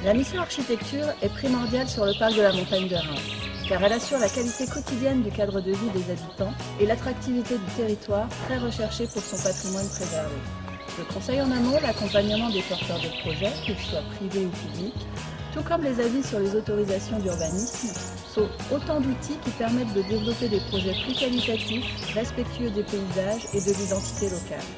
La mission architecture est primordiale sur le parc de la montagne de Reims, car elle assure la qualité quotidienne du cadre de vie des habitants et l'attractivité du territoire, très recherché pour son patrimoine préservé. Je conseille en amont l'accompagnement des porteurs de projets, qu'ils soient privés ou publics, tout comme les avis sur les autorisations d'urbanisme, sont autant d'outils qui permettent de développer des projets plus qualitatifs, respectueux des paysages et de l'identité locale.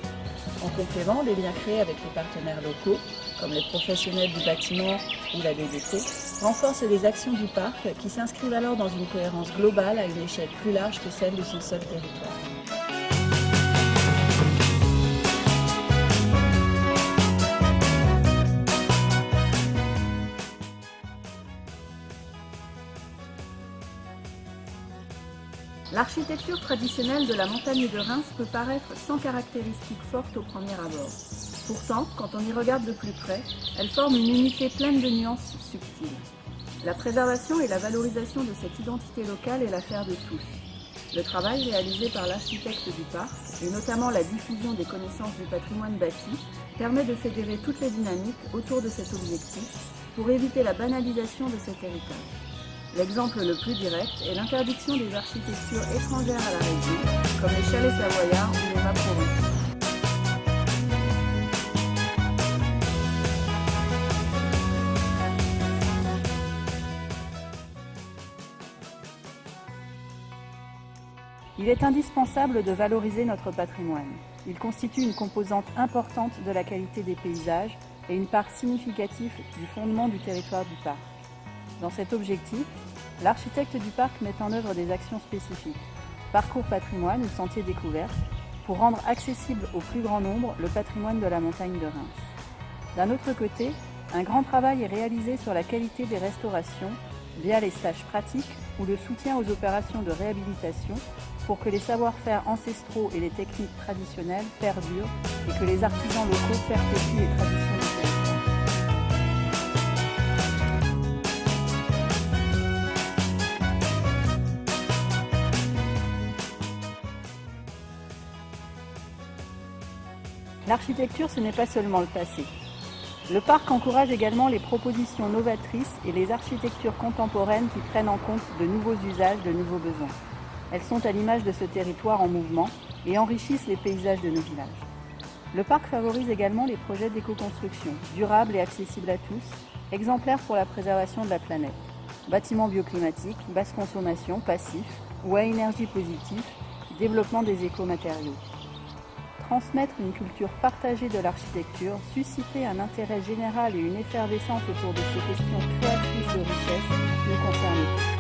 En complément, les liens créés avec les partenaires locaux, comme les professionnels du bâtiment ou la DDT, renforcent les actions du parc qui s'inscrivent alors dans une cohérence globale à une échelle plus large que celle de son seul territoire. L'architecture traditionnelle de la montagne de Reims peut paraître sans caractéristiques fortes au premier abord. Pourtant, quand on y regarde de plus près, elle forme une unité pleine de nuances subtiles. La préservation et la valorisation de cette identité locale est l'affaire de tous. Le travail réalisé par l'architecte du parc, et notamment la diffusion des connaissances du patrimoine bâti, permet de fédérer toutes les dynamiques autour de cet objectif pour éviter la banalisation de cet héritage. L'exemple le plus direct est l'interdiction des architectures étrangères à la région, comme les chalets savoyards ou les mâts provençaux. Il est indispensable de valoriser notre patrimoine. Il constitue une composante importante de la qualité des paysages et une part significative du fondement du territoire du parc. Dans cet objectif, l'architecte du parc met en œuvre des actions spécifiques, parcours patrimoine ou sentiers découvertes, pour rendre accessible au plus grand nombre le patrimoine de la montagne de Reims. D'un autre côté, un grand travail est réalisé sur la qualité des restaurations via les stages pratiques ou le soutien aux opérations de réhabilitation pour que les savoir-faire ancestraux et les techniques traditionnelles perdurent et que les artisans locaux perpétuent les traditions du territoire. L'architecture, ce n'est pas seulement le passé. Le parc encourage également les propositions novatrices et les architectures contemporaines qui prennent en compte de nouveaux usages, de nouveaux besoins. Elles sont à l'image de ce territoire en mouvement et enrichissent les paysages de nos villages. Le parc favorise également les projets d'éco-construction, durables et accessibles à tous, exemplaires pour la préservation de la planète. Bâtiments bioclimatiques, basse consommation, passifs ou à énergie positive, développement des écomatériaux. Transmettre une culture partagée de l'architecture, susciter un intérêt général et une effervescence autour de ces questions créatrices de richesse nous concerne tous.